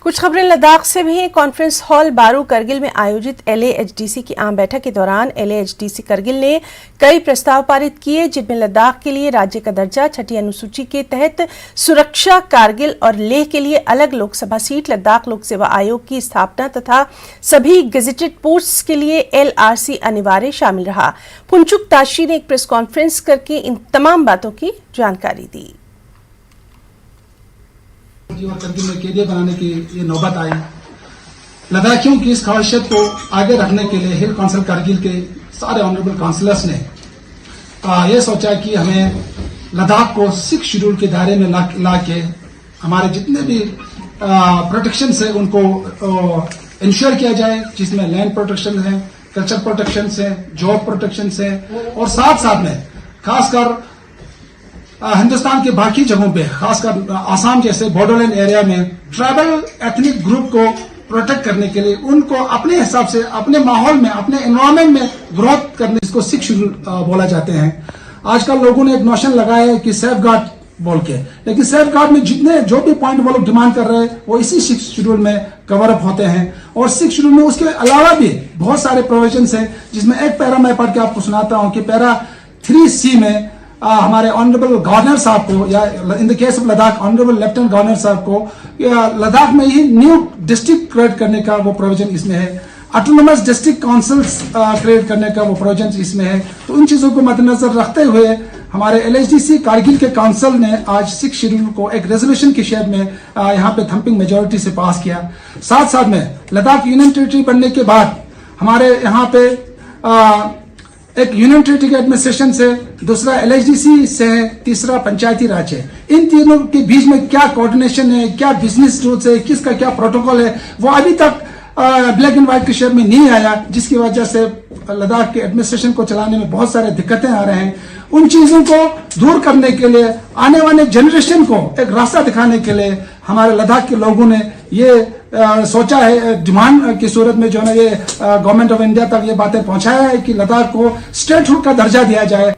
कुछ खबरें लद्दाख से भी। कॉन्फ्रेंस हॉल बारू करगिल में आयोजित LAHDC की आम बैठक के दौरान LAHDC करगिल ने कई प्रस्ताव पारित किए, जिनमें लद्दाख के लिए राज्य का दर्जा, छठी अनुसूची के तहत सुरक्षा, कारगिल और लेह के लिए अलग लोकसभा सीट, लद्दाख लोक सेवा आयोग की स्थापना तथा सभी गेजेटेड पोस्ट्स के लिए LRC अनिवार्य शामिल रहा। फुनचुक ताशी ने एक प्रेस कॉन्फ्रेंस करके इन तमाम बातों की जानकारी दी। और करगिल में कैदिया बनाने की ये नौबत आई। लद्दाखियों की इस ख्वाहिशत को आगे रखने के लिए हिल काउंसिल करगिल के सारे ऑनरेबल काउंसिलर्स ने ये सोचा कि हमें लद्दाख को 6 शेड्यूल के दायरे में ला के हमारे जितने भी प्रोटेक्शन है उनको इंश्योर किया जाए, जिसमें लैंड प्रोटेक्शन है, कल्चर प्रोटेक्शन है, जॉब प्रोटेक्शन है और साथ साथ में खासकर हिंदुस्तान के बाकी जगहों पे, खासकर आसाम जैसे बॉर्डरलैंड एरिया में ट्राइबल एथनिक ग्रुप को प्रोटेक्ट करने के लिए उनको अपने हिसाब से, अपने माहौल में, अपने एनवायरमेंट में ग्रोथ करने, इसको 6 शेड्यूल बोला जाते हैं। आजकल लोगों ने एक नोशन लगाया है कि सेफ गार्ड बोल के, लेकिन सेफ गार्ड में जो भी पॉइंट वो लोग डिमांड कर रहे हैं वो इसी 6 शेड्यूल में कवर अप होते हैं। और 6 शेड्यूल में उसके अलावा भी बहुत सारे प्रोविजन है, जिसमें एक पैरा मैं पढ़ के आपको सुनाता हूं कि पैरा 3C में हमारे ऑनरेबल गवर्नर साहब को, या in the case of Ladakh honourable lieutenant governor साहब को लद्दाख में ही न्यू डिस्ट्रिक्ट क्रिएट करने का वो प्रोविजन इसमें है। ऑटोनोमस डिस्ट्रिक्ट काउंसिल्स क्रिएट करने का वो प्रोविजन इसमें है। तो उन चीजों को मद्देनजर रखते हुए हमारे LHDC कारगिल के काउंसिल ने आज 6 शेड्यूल को एक रेजोल्यूशन की शेप में यहाँ पे थम्पिंग मेजोरिटी से पास किया। साथ साथ में लद्दाख यूनियन टेरिटरी बनने के बाद हमारे यहाँ पे एक यूनियन टेरिटरी के एडमिनिस्ट्रेशन से, दूसरा LHDC से है, तीसरा पंचायती राज है। इन तीनों के बीच में क्या कोऑर्डिनेशन है, क्या बिजनेस रूल्स है, किसका क्या प्रोटोकॉल है, वो अभी तक ब्लैक एंड व्हाइट के शेप में नहीं आया, जिसकी वजह से लद्दाख के एडमिनिस्ट्रेशन को चलाने में बहुत सारे दिक्कतें आ रहे हैं। उन चीजों को दूर करने के लिए, आने वाले जनरेशन को एक रास्ता दिखाने के लिए हमारे लद्दाख के लोगों ने ये सोचा है, डिमांड की सूरत में जो है ये गवर्नमेंट ऑफ इंडिया तक ये बातें पहुंचाया है कि लद्दाख को स्टेटहुड का दर्जा दिया जाए।